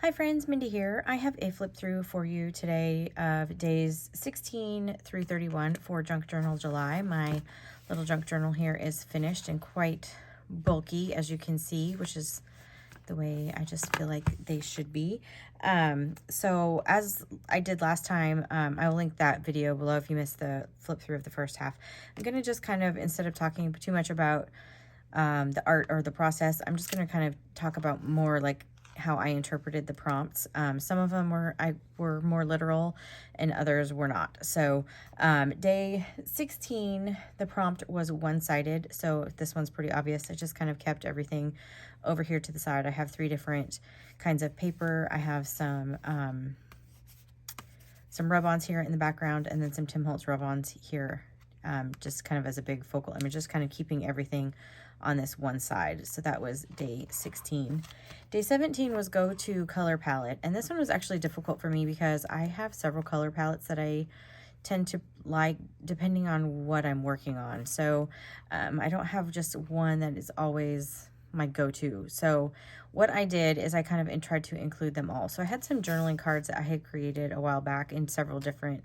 Hi friends, Mindy here. I have a flip through for you today of days 16 through 31 for Junk Journal July. My little junk journal here is finished and quite bulky, as you can see, which is the way I just feel like they should be. So as I did last time, I will link that video below if you missed the flip through of the first half. I'm going to just kind of, instead of talking too much about the art or the process, I'm just going to kind of talk about more like how I interpreted the prompts. Some of them were more literal and others were not. So day 16, the prompt was one-sided. So this one's pretty obvious. I just kind of kept everything over here to the side. I have 3 different kinds of paper. I have some rub-ons here in the background and then some Tim Holtz rub-ons here, just kind of as a big focal image, just kind of keeping everything on this one side. So that was day 16. Day 17 was go to color palette. And this one was actually difficult for me because I have several color palettes that I tend to like depending on what I'm working on. So I don't have just one that is always my go-to. So what I did is I kind of tried to include them all. So I had some journaling cards that I had created a while back in several different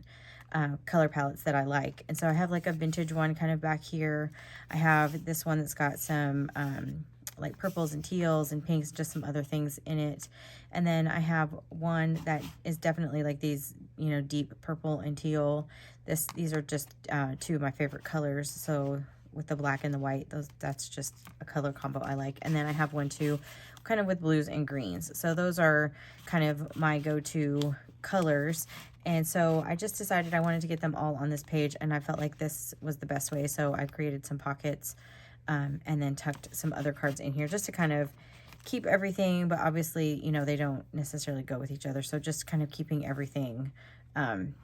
color palettes that I like. And so I have like a vintage one kind of back here. I have this one that's got some like purples and teals and pinks, just some other things in it. And then I have one that is definitely like these, you know, deep purple and teal. These are just 2 of my favorite colors. So with the black and the white, that's just a color combo I like. And then I have one too, kind of with blues and greens. So those are kind of my go-to colors. And so I just decided I wanted to get them all on this page, and I felt like this was the best way. So I created some pockets and then tucked some other cards in here just to kind of keep everything, but obviously, you know, they don't necessarily go with each other. So just kind of keeping everything on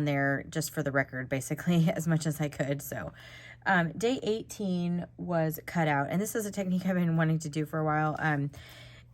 there just for the record, basically, as much as I could. So day 18 was cut out, and this is a technique I've been wanting to do for a while.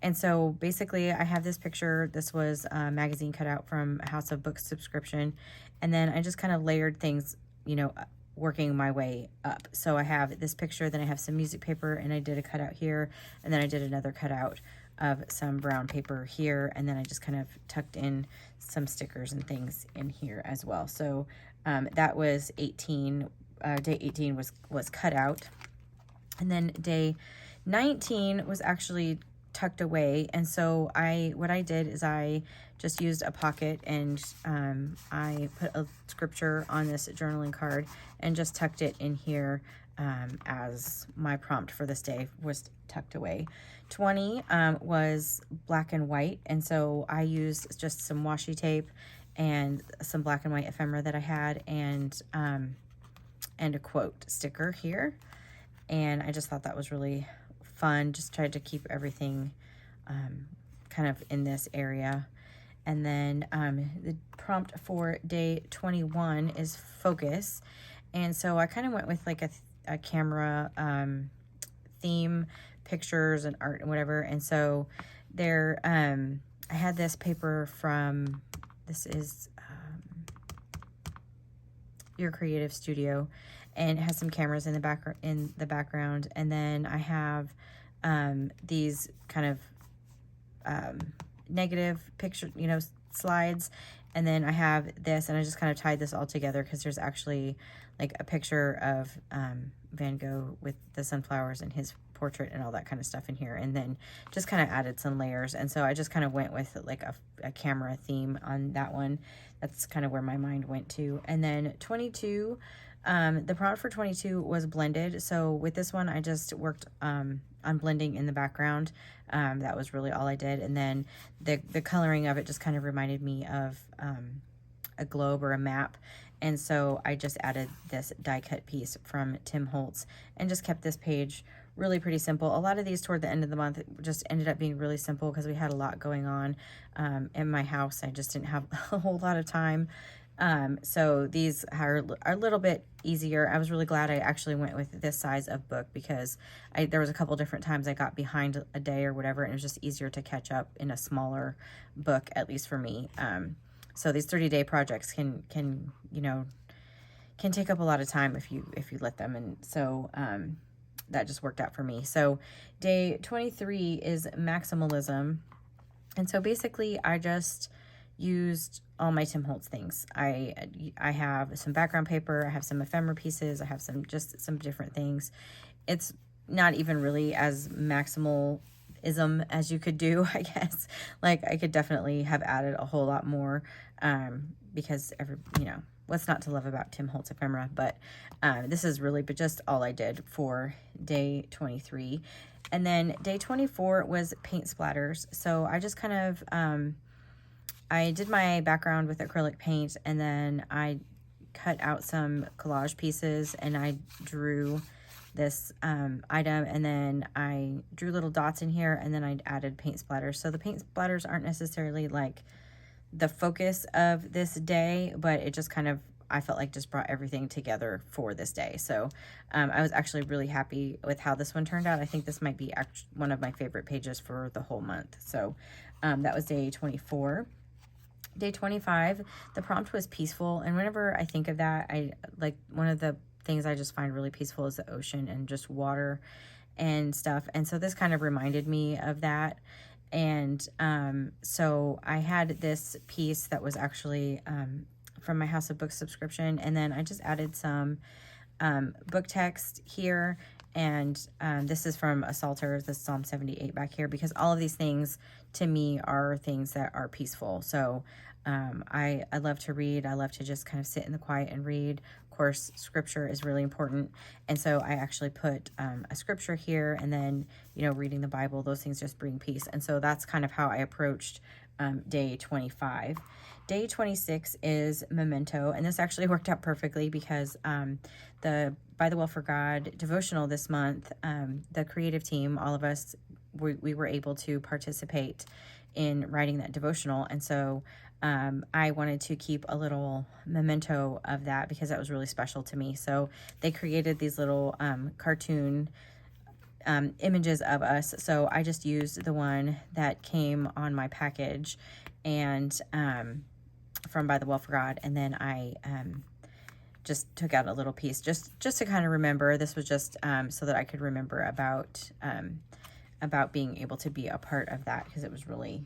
And so basically I have this picture. This was a magazine cutout from House of Books subscription. And then I just kind of layered things, you know, working my way up. So I have this picture, then I have some music paper, and I did a cutout here. And then I did another cutout of some brown paper here. And then I just kind of tucked in some stickers and things in here as well. So that was 18. Day 18 was cut out. And then day 19 was actually tucked away. And so what I did is I just used a pocket, and I put a scripture on this journaling card and just tucked it in here as my prompt for this day was tucked away. 20 was black and white, and so I used just some washi tape and some black and white ephemera that I had, and a quote sticker here. And I just thought that was really fun. Just tried to keep everything kind of in this area. And then the prompt for day 21 is focus. And so I kind of went with like a camera theme, pictures and art and whatever. And so there, I had this paper from, this is Your Creative Studio, and it has some cameras in the background. And then I have these kind of negative picture, you know, slides. And then I have this, and I just kind of tied this all together because there's actually like a picture of Van Gogh with the sunflowers and his portrait and all that kind of stuff in here, and then just kind of added some layers. And so I just kind of went with like a camera theme on that one. That's kind of where my mind went to. And then 22, the prompt for 22 was blended. So with this one, I just worked on blending in the background. That was really all I did. And then the coloring of it just kind of reminded me of a globe or a map. And so I just added this die cut piece from Tim Holtz and just kept this page really pretty simple. A lot of these toward the end of the month just ended up being really simple because we had a lot going on in my house. I just didn't have a whole lot of time. So these are a little bit easier. I was really glad I actually went with this size of book because there was a couple different times I got behind a day or whatever, and it was just easier to catch up in a smaller book, at least for me. So these 30-day projects can you know, can take up a lot of time if you let them. And so that just worked out for me. So day 23 is maximalism. And so basically I just used all my Tim Holtz things. I have some background paper, I have some ephemera pieces, I have some different things. It's not even really as maximalism as you could do, I guess. Like I could definitely have added a whole lot more, because what's not to love about Tim Holtz ephemera. But this is really but just all I did for day 23. And then day 24 was paint splatters. So I just kind of I did my background with acrylic paint, and then I cut out some collage pieces and I drew this item, and then I drew little dots in here, and then I added paint splatters. So the paint splatters aren't necessarily like the focus of this day, but it just kind of, I felt like just brought everything together for this day. So I was actually really happy with how this one turned out. I think this might be one of my favorite pages for the whole month. So that was day 24. Day 25, the prompt was peaceful. And whenever I think of that, I like one of the things I just find really peaceful is the ocean and just water and stuff. And so this kind of reminded me of that. And so I had this piece that was actually from my House of Books subscription, and then I just added some book text here, and this is from a Psalter, the Psalm 78 back here, because all of these things to me are things that are peaceful. So I love to read. I love to just kind of sit in the quiet and read. Of course, scripture is really important, and so I actually put a scripture here, and then reading the Bible, those things just bring peace. And so that's kind of how I approached day 25. Day 26 is Memento, and this actually worked out perfectly because the By the Will for God devotional this month, the creative team, all of us, we were able to participate in writing that devotional. And so I wanted to keep a little memento of that because that was really special to me. So they created these little cartoon images of us. So I just used the one that came on my package and from By the Will for God, and then I just took out a little piece just to kind of remember. This was just so that I could remember about being able to be a part of that, because it was really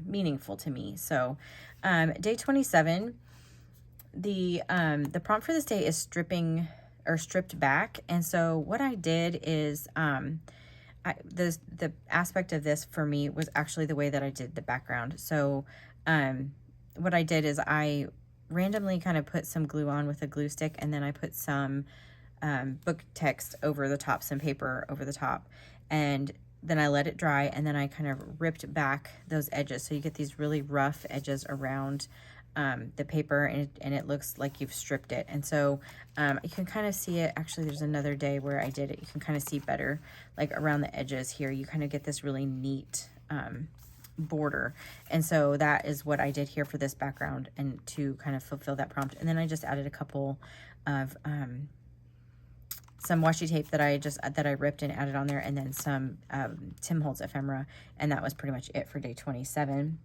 meaningful to me. So day 27, the prompt for this day is stripped back. And so what I did is the aspect of this for me was actually the way that I did the background. So what I did is I randomly kind of put some glue on with a glue stick, and then I put some book text over the top, some paper over the top, and then I let it dry, and then I kind of ripped back those edges. So you get these really rough edges around the paper, and it looks like you've stripped it. And so you can kind of see it. Actually, there's another day where I did it. You can kind of see better, like around the edges here, you kind of get this really neat border. And so that is what I did here for this background, and to kind of fulfill that prompt. And then I just added a couple of some washi tape that I ripped and added on there, and then some Tim Holtz ephemera, and that was pretty much it for day 27.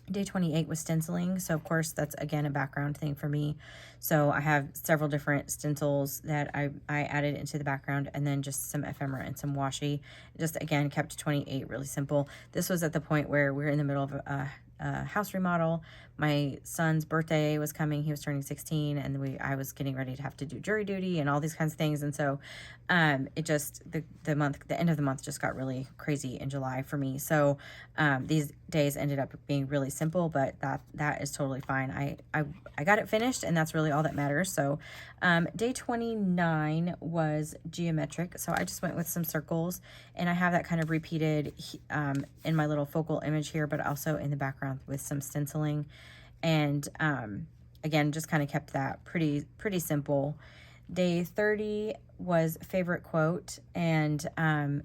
Day 28 was stenciling. So of course that's again a background thing for me. So I have several different stencils that I added into the background, and then just some ephemera and some washi. Just again kept 28 really simple. This was at the point where we were in the middle of a house remodel. My son's birthday was coming. He was turning 16, and I was getting ready to have to do jury duty and all these kinds of things. And so it just the end of the month just got really crazy in July for me. So these days ended up being really simple, but that is totally fine. I got it finished, and that's really all that matters. So day 29 was geometric. So I just went with some circles, and I have that kind of repeated in my little focal image here, but also in the background with some stenciling. And again, just kind of kept that pretty simple. Day 30 was favorite quote, and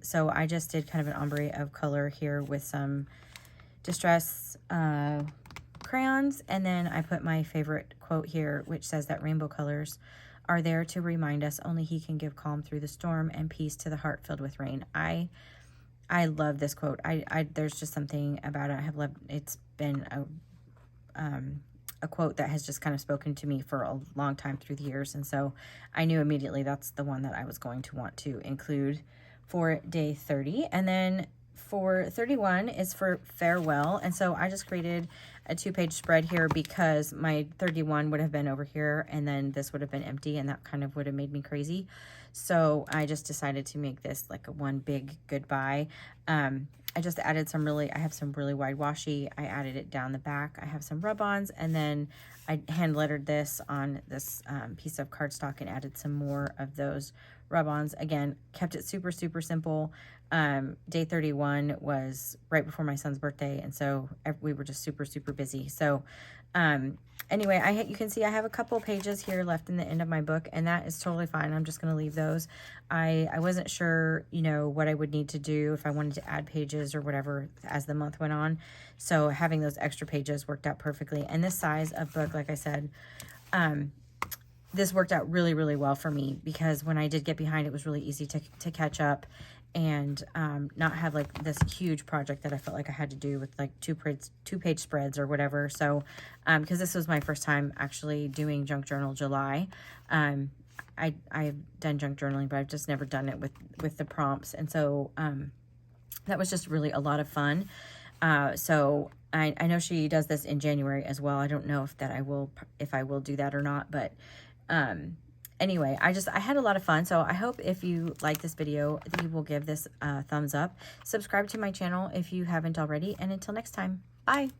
so I just did kind of an ombre of color here with some Distress crayons, and then I put my favorite quote here, which says that rainbow colors are there to remind us only He can give calm through the storm and peace to the heart filled with rain. I love this quote. There's just something about it. I have loved. It's been a quote that has just kind of spoken to me for a long time through the years, and so I knew immediately that's the one that I was going to want to include for day 30. And then for 31 is for farewell. And so I just created a 2-page spread here because my 31 would have been over here and then this would have been empty, and that kind of would have made me crazy. So I just decided to make this like a one big goodbye. I just added I have some really wide washi. I added it down the back. I have some rub-ons, and then I hand lettered this on this piece of cardstock and added some more of those rub-ons. Again, kept it super, super simple. Day 31 was right before my son's birthday, and so we were just super, super busy. So anyway, you can see I have a couple pages here left in the end of my book, and that is totally fine. I'm just going to leave those. I wasn't sure, you know, what I would need to do if I wanted to add pages or whatever as the month went on. So having those extra pages worked out perfectly. And this size of book, like I said, this worked out really, really well for me, because when I did get behind, it was really easy to catch up and not have like this huge project that I felt like I had to do with like two-page spreads or whatever. So because this was my first time actually doing Junk Journal July. I've done junk journaling, but I've just never done it with the prompts. And so that was just really a lot of fun. So I know she does this in January as well. I don't know if I will do that or not, but anyway, I had a lot of fun. So I hope if you like this video, that you will give this a thumbs up. Subscribe to my channel if you haven't already. And until next time, bye.